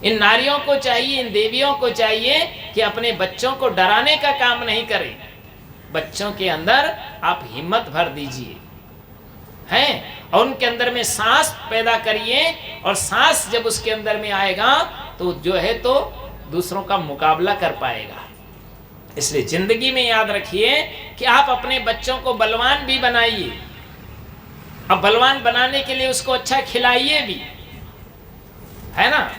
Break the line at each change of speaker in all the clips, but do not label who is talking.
इन नारियों को चाहिए, इन देवियों को चाहिए कि अपने बच्चों को डराने का काम नहीं करें, बच्चों के अंदर आप हिम्मत भर दीजिए हैं, और उनके अंदर में सांस पैदा करिए, और सांस जब उसके अंदर में आएगा तो जो है तो दूसरों का मुकाबला कर पाएगा। इसलिए जिंदगी में याद रखिए कि आप अपने बच्चों को बलवान भी बनाइए। अब बलवान बनाने के लिए उसको अच्छा खिलाइए भी, है ना।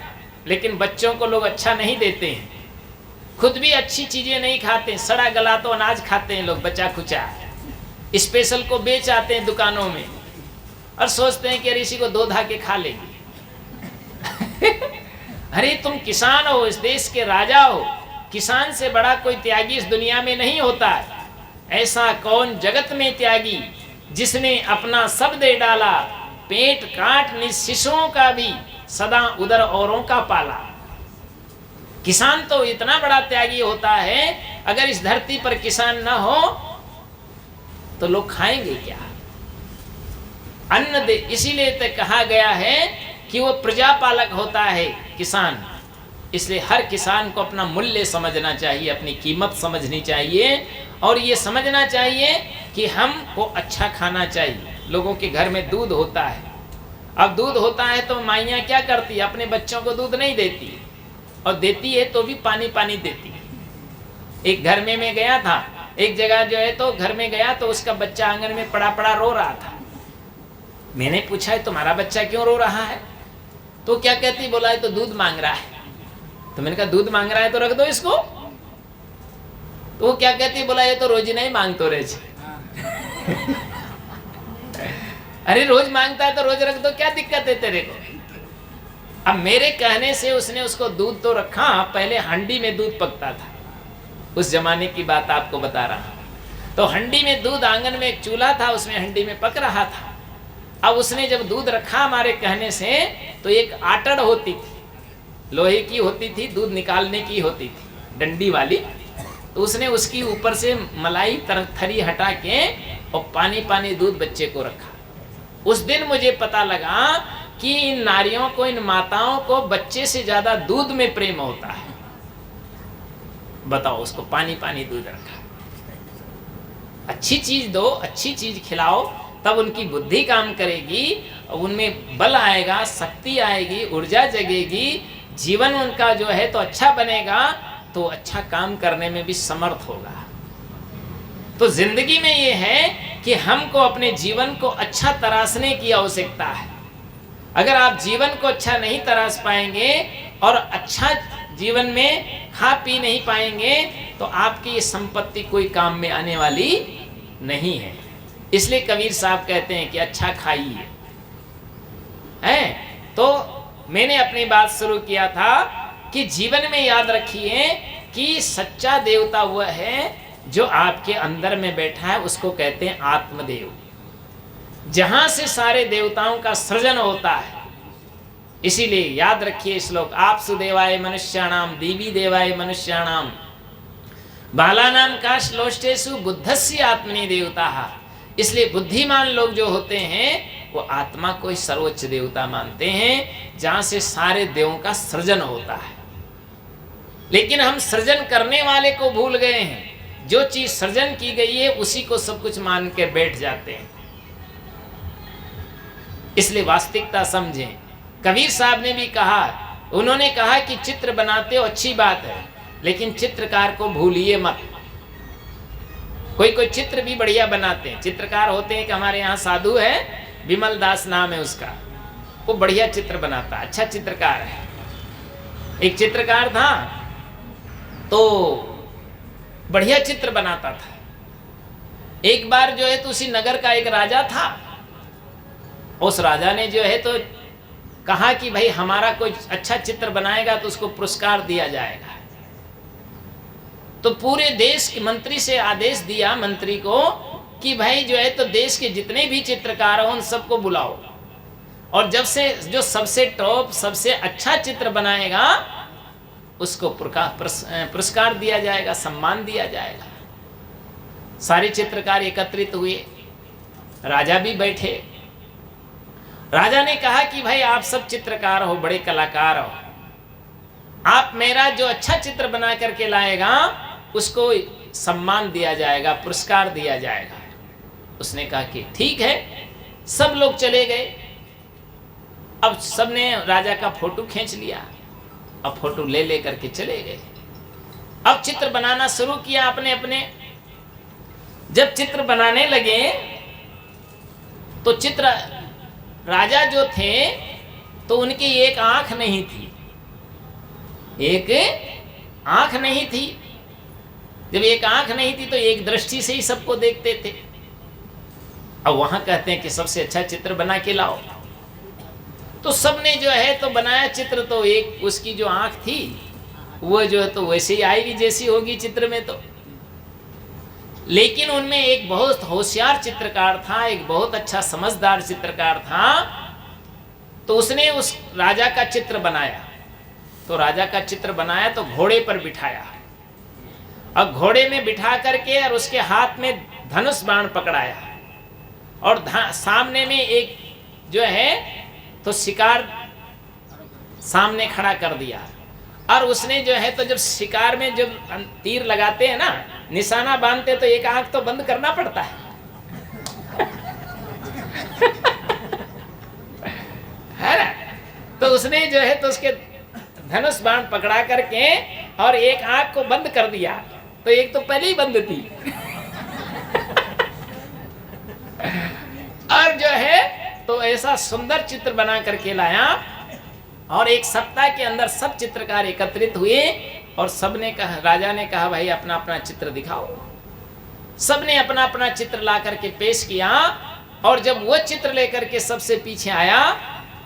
लेकिन बच्चों को लोग अच्छा नहीं देते हैं, खुद भी अच्छी चीजें नहीं खाते, सड़ा गला तो अनाज खाते हैं लोग, बचा खुचा स्पेशल को बेच आते हैं दुकानों में, और सोचते हैं कि अरे इसी को धो धा के खा लेंगे। अरे तुम किसान हो, इस देश के राजा हो, किसान से बड़ा कोई त्यागी इस दुनिया में नहीं होता है। ऐसा कौन जगत में त्यागी जिसने अपना सब दे डाला, पेट काट निज शिशुओं का भी, सदा उदर औरों का पाला। किसान तो इतना बड़ा त्यागी होता है, अगर इस धरती पर किसान न हो तो लोग खाएंगे क्या? अन्न दे, इसीलिए तो कहा गया है कि वो प्रजापालक होता है किसान। इसलिए हर किसान को अपना मूल्य समझना चाहिए, अपनी कीमत समझनी चाहिए, और ये समझना चाहिए कि हमको अच्छा खाना चाहिए। लोगों के घर में दूध होता है, अब दूध होता है तो माइयाँ क्या करती है, अपने बच्चों को दूध नहीं देती, और देती है तो भी पानी पानी देती है। एक घर में मैं गया था, एक जगह जो है तो घर में गया तो उसका बच्चा आंगन में पड़ा पड़ा रो रहा था। मैंने पूछा है तुम्हारा बच्चा क्यों रो रहा है? तो क्या कहती, बोला है तो दूध मांग रहा है। तो मैंने कहा दूध मांग रहा है तो रख दो इसको। तो वो क्या कहती, बोला ये तो रोज ही नहीं मांग तो रेज। अरे रोज मांगता है तो रोज रख दो, क्या दिक्कत है तेरे को? अब मेरे कहने से उसने उसको दूध तो रखा, पहले हंडी में दूध पकता था, उस जमाने की बात आपको बता रहा हूं। तो हंडी में दूध, आंगन में एक चूल्हा था, उसमें हंडी में पक रहा था। अब उसने जब दूध रखा हमारे कहने से, तो एक आटड़ होती थी, लोहे की होती थी, दूध निकालने की होती थी, डंडी वाली। तो उसने उसकी ऊपर से मलाई थरी हटा के और पानी पानी दूध बच्चे को रखा। उस दिन मुझे पता लगा कि इन नारियों को, इन माताओं को बच्चे से ज्यादा दूध में प्रेम होता है। बताओ, उसको पानी पानी दूध रखा। अच्छी चीज दो, अच्छी चीज खिलाओ, तब उनकी बुद्धि काम करेगी, उनमें बल आएगा, शक्ति आएगी, ऊर्जा जगेगी, जीवन उनका जो है तो अच्छा बनेगा, तो अच्छा काम करने में भी समर्थ होगा। तो जिंदगी में ये है कि हमको अपने जीवन को अच्छा तराशने की आवश्यकता है। अगर आप जीवन को अच्छा नहीं तराश पाएंगे और अच्छा जीवन में खा पी नहीं पाएंगे, तो आपकी ये संपत्ति कोई काम में आने वाली नहीं है। इसलिए कबीर साहब कहते हैं कि अच्छा खाइए, हैं। तो मैंने अपनी बात शुरू किया था कि जीवन में याद रखिए कि सच्चा देवता वह है जो आपके अंदर में बैठा है, उसको कहते हैं आत्मदेव, जहां से सारे देवताओं का सृजन होता है। इसीलिए याद रखिए श्लोक, आप सुदेवाय मनुष्याणाम देवी देवाय मनुष्याणाम बालानाम का श्लोष्टेषु बुद्धस्य आत्मनि देवता। इसलिए बुद्धिमान लोग जो होते हैं वो आत्मा को ही सर्वोच्च देवता मानते हैं, जहां से सारे देवों का सृजन होता है। लेकिन हम सृजन करने वाले को भूल गए हैं। जो चीज सृजन की गई है उसी को सब कुछ मान के बैठ जाते हैं। इसलिए वास्तविकता समझें। कबीर साहब ने भी कहा, उन्होंने कहा कि चित्र बनाते हो अच्छी बात है, लेकिन चित्रकार को भूलिए मत। कोई कोई चित्र भी बढ़िया बनाते हैं, चित्रकार होते हैं। कि हमारे यहाँ साधु है, विमल दास नाम है उसका, वो बढ़िया चित्र बनाता, अच्छा चित्रकार है। एक चित्रकार था तो बढ़िया चित्र बनाता था। एक बार जो है तो उसी नगर का एक राजा था, उस राजा ने जो है तो कहा कि भाई हमारा कोई अच्छा चित्र बनाएगा तो उसको पुरस्कार दिया जाएगा। तो पूरे देश के मंत्री से आदेश दिया, मंत्री को, कि भाई जो है तो देश के जितने भी चित्रकार हो उन सबको बुलाओ, और जब से जो सबसे टॉप सबसे अच्छा चित्र बनाएगा उसको पुरस्कार दिया जाएगा, सम्मान दिया जाएगा। सारे चित्रकार एकत्रित हुए, राजा भी बैठे। राजा ने कहा कि भाई आप सब चित्रकार हो, बड़े कलाकार हो, आप मेरा जो अच्छा चित्र बना करके लाएगा उसको सम्मान दिया जाएगा, पुरस्कार दिया जाएगा। उसने कहा कि ठीक है। सब लोग चले गए। अब सबने राजा का फोटो खींच लिया। अब फोटो ले ले करके चले गए। अब चित्र बनाना शुरू किया अपने अपने। जब चित्र बनाने लगे तो चित्र राजा जो थे तो उनकी एक आंख नहीं थी, एक आंख नहीं थी। जब एक आंख नहीं थी तो एक दृष्टि से ही सबको देखते थे। अब वहां कहते हैं कि सबसे अच्छा चित्र बना के लाओ। तो सबने जो है तो बनाया चित्र। तो एक उसकी जो आंख थी वो जो है तो वैसे ही आएगी जैसी होगी चित्र में। तो लेकिन उनमें एक बहुत होशियार चित्रकार था, एक बहुत अच्छा समझदार चित्रकार था। तो उसने उस राजा का चित्र बनाया। तो राजा का चित्र बनाया तो घोड़े पर बिठाया। अब घोड़े में बिठा करके और उसके हाथ में धनुष बाण पकड़ाया और सामने में एक जो है तो शिकार सामने खड़ा कर दिया। और उसने जो है तो जब शिकार में जब तीर लगाते हैं ना, निशाना बांधते तो एक आंख तो बंद करना पड़ता है है ना। तो उसने जो है तो उसके धनुष बाण पकड़ा करके और एक आंख को बंद कर दिया। तो एक तो पहले ही बंद थी और जो है तो ऐसा सुंदर चित्र बना करके लाया। और एक सप्ताह के अंदर सब चित्रकार एकत्रित हुए और सबने कहा, राजा ने कहा भाई अपना अपना चित्र दिखाओ। सबने अपना अपना चित्र ला करके पेश किया। और जब वो चित्र लेकर के सबसे पीछे आया,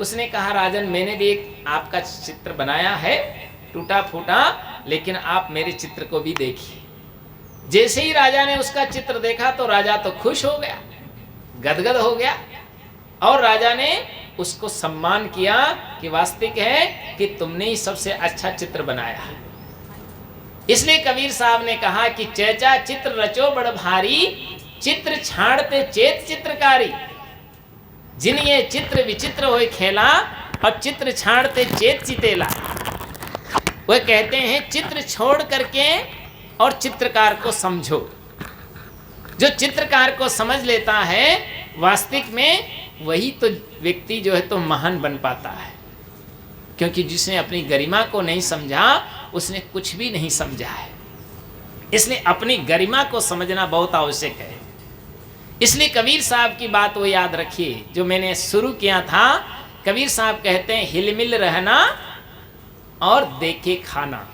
उसने कहा राजन मैंने भी एक आपका चित्र बनाया है, टूटा फूटा, लेकिन आप मेरे चित्र को भी देखिए। जैसे ही राजा ने उसका चित्र देखा तो राजा तो खुश हो गया, गदगद हो गया। और राजा ने उसको सम्मान किया कि वास्तविक है कि तुमने ही सबसे अच्छा चित्र बनाया है। इसलिए कबीर साहब ने कहा कि चैचा चित्र रचो बड़ भारी, चित्र छाड़ते चेत चित्रकारी। जिन ये चित्र विचित्र होए खेला, और चित्र छाड़ते चेत चितेला। वह कहते हैं चित्र छोड़ करके और चित्रकार को समझो। जो चित्रकार को समझ लेता है वास्तविक में वही तो व्यक्ति जो है तो महान बन पाता है। क्योंकि जिसने अपनी गरिमा को नहीं समझा उसने कुछ भी नहीं समझा है। इसलिए अपनी गरिमा को समझना बहुत आवश्यक है। इसलिए कबीर साहब की बात वो याद रखिए जो मैंने शुरू किया था। कबीर साहब कहते हैं हिलमिल रहना और देखे खाना।